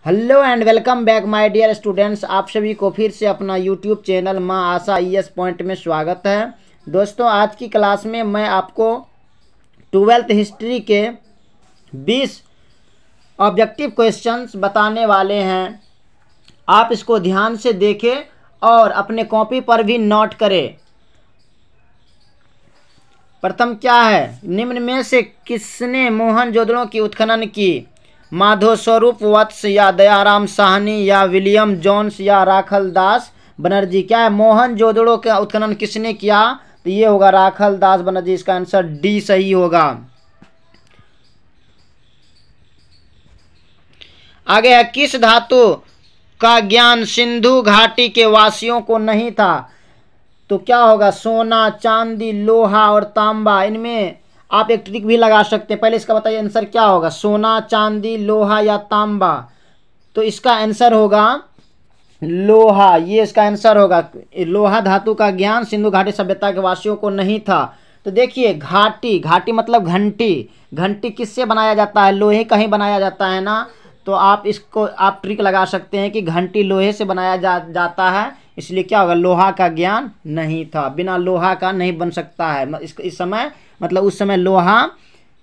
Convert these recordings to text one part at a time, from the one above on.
Hello and welcome back my dear students. आप सभी को फिर से अपना यूट्यूब चैनल माँ आशा ईएस पॉइंट में स्वागत है। दोस्तों, आज की क्लास में मैं आपको 12th हिस्ट्री के 20 ऑब्जेक्टिव क्वेश्चंस बताने वाले हैं। आप इसको ध्यान से देखें और अपने कॉपी पर भी नोट करें। प्रथम क्या है, निम्न में से किसने मोहनजोदड़ो की उत्खनन की? माधव स्वरूप वत्स या दयाराम साहनी या विलियम जोन्स या राखल दास बनर्जी? क्या है, मोहनजोदड़ो का उत्खनन किसने किया? तो ये होगा राखल दास बनर्जी। इसका आंसर डी सही होगा। आगे है, किस धातु का ज्ञान सिंधु घाटी के वासियों को नहीं था? तो क्या होगा, सोना, चांदी, लोहा और तांबा। इनमें आप एक ट्रिक भी लगा सकते हैं। पहले इसका बताइए आंसर क्या होगा, सोना, चांदी, लोहा या तांबा? तो इसका आंसर होगा लोहा। ये इसका आंसर होगा। लोहा धातु का ज्ञान सिंधु घाटी सभ्यता के वासियों को नहीं था। तो देखिए, घाटी, घाटी मतलब घंटी। घंटी किससे बनाया जाता है? लोहे का ही बनाया जाता है ना। तो आप इसको ट्रिक लगा सकते हैं कि घंटी लोहे से बनाया जाता है, इसलिए क्या होगा, लोहा का ज्ञान नहीं था। बिना लोहा का नहीं बन सकता है। इस समय मतलब उस समय लोहा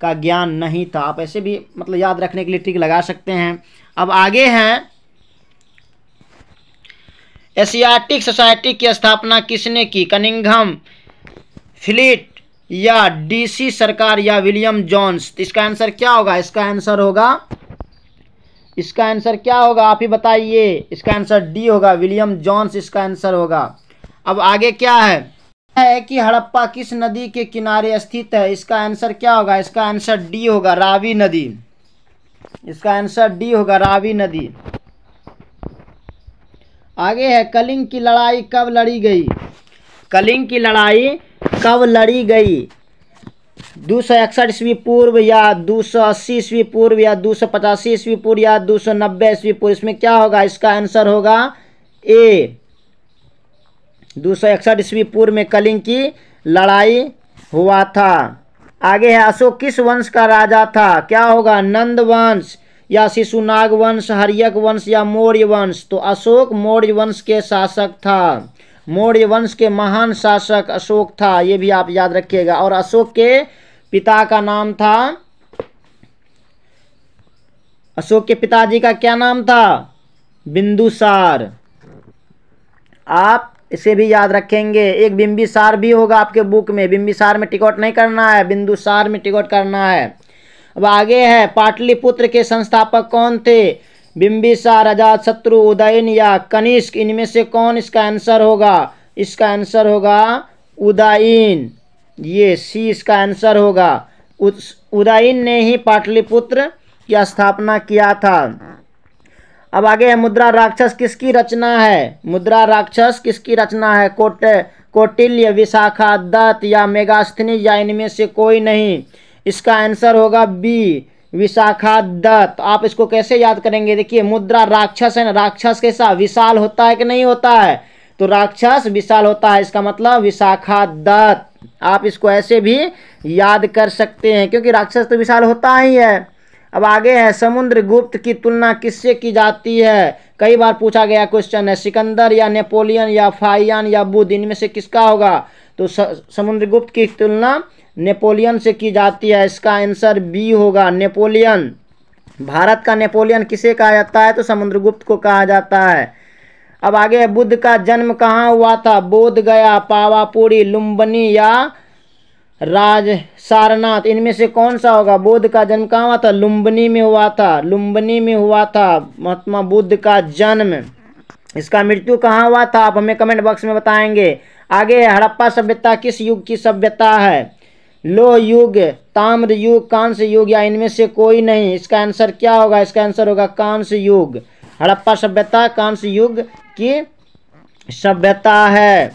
का ज्ञान नहीं था। आप ऐसे भी मतलब याद रखने के लिए ट्रिक लगा सकते हैं। अब आगे हैं, एशियाटिक सोसाइटी की स्थापना किसने की? कनिंघम, फिलिप या डीसी सरकार या विलियम जोन्स? इसका आंसर क्या होगा? इसका आंसर क्या होगा, आप ही बताइए। इसका आंसर डी होगा, विलियम जोन्स इसका आंसर होगा। अब आगे क्या है कि हड़प्पा किस नदी के किनारे स्थित है? इसका आंसर क्या होगा? इसका आंसर डी होगा, रावी नदी। इसका आंसर डी होगा, रावी नदी। आगे है, कलिंग की लड़ाई कब लड़ी गई? कलिंग की लड़ाई कब लड़ी गई? 261 ईस्वी पूर्व या 280 ईस्वी पूर्व या 285 ईस्वी पूर्व या 290 ईस्वी पूर्व? इसमें क्या होगा? इसका आंसर होगा ए, 261 ईस्वी पूर्व में कलिंग की लड़ाई हुआ था। आगे है, अशोक किस वंश का राजा था? क्या होगा, नंद वंश या शिशुनाग वंश, हर्यक वंश या मौर्य वंश? तो अशोक मौर्य वंश के शासक था। मौर्य वंश के महान शासक अशोक था, ये भी आप याद रखिएगा। और अशोक के पिता का नाम था, अशोक के पिताजी का क्या नाम था? बिंदुसार। आप इसे भी याद रखेंगे। एक बिंबिसार भी होगा आपके बुक में। बिंबिसार में टिकट नहीं करना है, बिंदुसार में टिकट करना है। अब आगे है, पाटलिपुत्र के संस्थापक कौन थे? बिंबिसार, अजातशत्रु, उदयन या कनिष्क? इनमें से कौन इसका आंसर होगा? इसका आंसर होगा उदयन। ये सी इसका आंसर होगा। उदयन ने ही पाटलिपुत्र की स्थापना किया था। अब आगे है, मुद्रा राक्षस किसकी रचना है? मुद्रा राक्षस किसकी रचना है? कौटिल्य, विशाखादत्त या मेगास्थनीज या इनमें से कोई नहीं? इसका आंसर होगा बी, विशाखादत्त। आप इसको कैसे याद करेंगे? देखिए, मुद्रा राक्षस है ना, राक्षस कैसा, विशाल होता है कि नहीं होता है? तो राक्षस विशाल होता है, इसका मतलब विशाखादत्त। आप इसको ऐसे भी याद कर सकते हैं, क्योंकि राक्षस तो विशाल होता ही है। अब आगे है, समुद्रगुप्त की तुलना किससे की जाती है? कई बार पूछा गया क्वेश्चन है। सिकंदर या नेपोलियन या फाहियान या बुद्ध? इनमें से किसका होगा? तो समुद्रगुप्त की तुलना नेपोलियन से की जाती है। इसका आंसर बी होगा, नेपोलियन। भारत का नेपोलियन किसे कहा जाता है? तो समुद्रगुप्त को कहा जाता है। अब आगे है, बुद्ध का जन्म कहाँ हुआ था? बोध गया, पावापुरी, लुम्बिनी या राज सारनाथ? इनमें से कौन सा होगा? बुद्ध का जन्म कहाँ हुआ था? लुम्बिनी में हुआ था। लुम्बिनी में हुआ था महात्मा बुद्ध का जन्म। इसका मृत्यु कहाँ हुआ था? आप हमें कमेंट बॉक्स में बताएंगे। आगे है, हड़प्पा सभ्यता किस युग की सभ्यता है? लोह युग, ताम्र युग, कांस्य युग या इनमें से कोई नहीं? इसका आंसर क्या होगा? इसका आंसर होगा कांस्य युग। हड़प्पा सभ्यता कांस्य युग की सभ्यता है।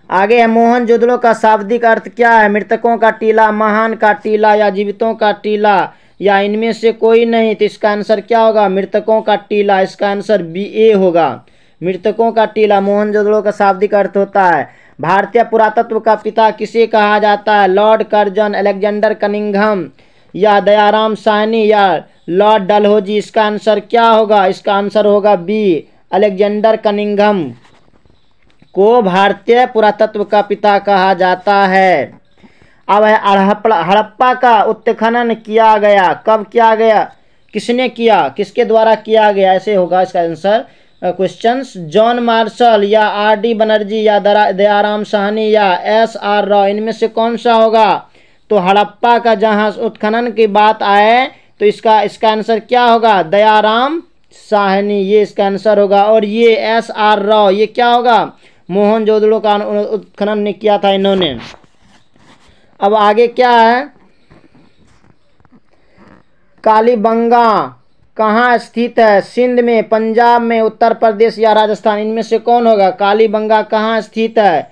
आगे है, मोहनजोदड़ो का शाब्दिक अर्थ क्या है? मृतकों का टीला, महान का टीला या जीवितों का टीला या इनमें से कोई नहीं? तो इसका आंसर क्या होगा? मृतकों का टीला। इसका आंसर बी, ए होगा, मृतकों का टीला मोहनजोदड़ो का शाब्दिक अर्थ होता है। भारतीय पुरातत्व का पिता किसे कहा जाता है? लॉर्ड कर्जन, अलेक्जेंडर कनिंघम या दयाराम साहनी या लॉर्ड डलहौजी? इसका आंसर क्या होगा? इसका आंसर होगा बी, अलेक्जेंडर कनिंघम को भारतीय पुरातत्व का पिता कहा जाता है। अब है हड़प्पा का उत्खनन किया गया, कब किया गया, किसने किया, किसके द्वारा किया गया? ऐसे होगा इसका आंसर क्वेश्चंस। जॉन मार्शल या आर.डी. बनर्जी या दयाराम साहनी या एस.आर. राव, इनमें से कौन सा होगा? तो हड़प्पा का जहां उत्खनन की बात आए तो इसका आंसर क्या होगा? दयाराम साहनी, ये इसका आंसर होगा। और ये एस.आर. राव, ये क्या होगा? मोहनजोदड़ो का उत्खनन ने किया था इन्होंने। अब आगे क्या है? कालीबंगा कहाँ स्थित है? सिंध में, पंजाब में, उत्तर प्रदेश या राजस्थान, इनमें से कौन होगा? कालीबंगा कहाँ स्थित है?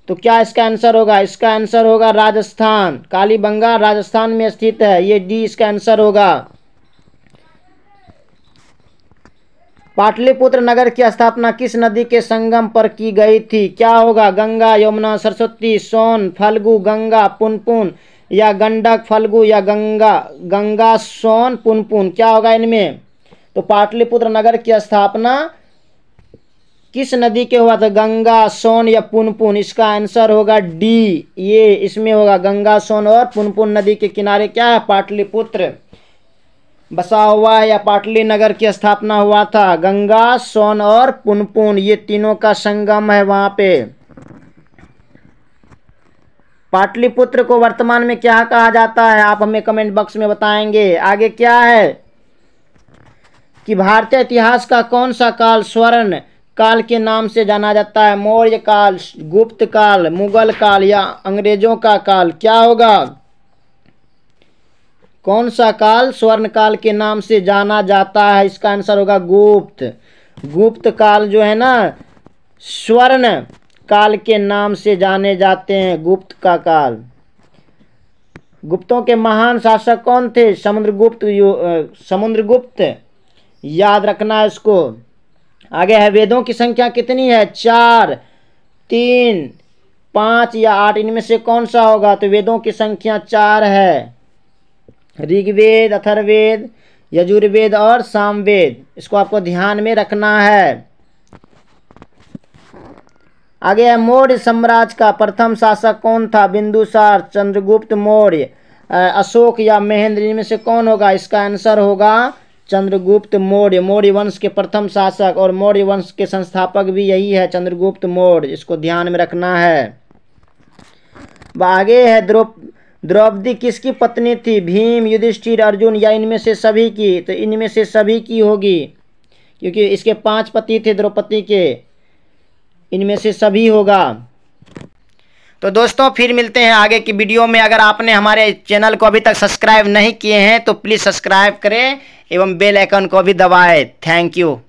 तो क्या इसका आंसर होगा? इसका आंसर होगा राजस्थान। कालीबंगा राजस्थान में स्थित है, ये डी इसका आंसर होगा। पाटलिपुत्र नगर की स्थापना किस नदी के संगम पर की गई थी? क्या होगा? गंगा, यमुना, सरस्वती, सोन, फल्गु, गंगा, पुनपुन या गंडक, फल्गु या गंगा, सोन, पुनपुन, क्या होगा इनमें? तो पाटलिपुत्र नगर की स्थापना किस नदी के हुआ था? गंगा, सोन या पुनपुन? इसका आंसर होगा डी, ये इसमें होगा। गंगा, सोन और पुनपुन नदी के किनारे क्या है? पाटलिपुत्र बसा हुआ है या पाटली नगर की स्थापना हुआ था। गंगा, सोन और पुनपुन, ये तीनों का संगम है वहां पे। पाटलिपुत्र को वर्तमान में क्या कहा जाता है? आप हमें कमेंट बॉक्स में बताएंगे। आगे क्या है कि भारतीय इतिहास का कौन सा काल स्वर्ण काल के नाम से जाना जाता है? मौर्य काल, गुप्त काल, मुगल काल या अंग्रेजों का काल? क्या होगा? कौन सा काल स्वर्ण काल के नाम से जाना जाता है? इसका आंसर होगा गुप्त। गुप्त काल जो है ना, स्वर्ण काल के नाम से जाने जाते हैं, गुप्त का काल। गुप्तों के महान शासक कौन थे? समुद्रगुप्त, याद रखना है इसको। आगे है वेदों की संख्या कितनी है? 4, 3, 5 या 8, इनमें से कौन सा होगा? तो वेदों की संख्या 4 है। ऋग्वेद, अथर्ववेद, यजुर्वेद और सामवेद, इसको आपको ध्यान में रखना है। आगे है मौर्य साम्राज्य का प्रथम शासक कौन था? बिंदुसार, चंद्रगुप्त मौर्य, अशोक या महेंद्र, इनमें से कौन होगा? इसका आंसर होगा चंद्रगुप्त मौर्य। मौर्य वंश के प्रथम शासक और मौर्य वंश के संस्थापक भी यही है, चंद्रगुप्त मौर्य, इसको ध्यान में रखना है। आगे है द्रौपदी किसकी पत्नी थी? भीम, युधिष्ठिर, अर्जुन या इनमें से सभी की? तो इनमें से सभी की होगी, क्योंकि इसके 5 पति थे द्रौपदी के, इनमें से सभी होगा। तो दोस्तों फिर मिलते हैं आगे की वीडियो में। अगर आपने हमारे चैनल को अभी तक सब्सक्राइब नहीं किए हैं तो प्लीज़ सब्सक्राइब करें एवं बेल आइकन को भी दबाएं। Thank you.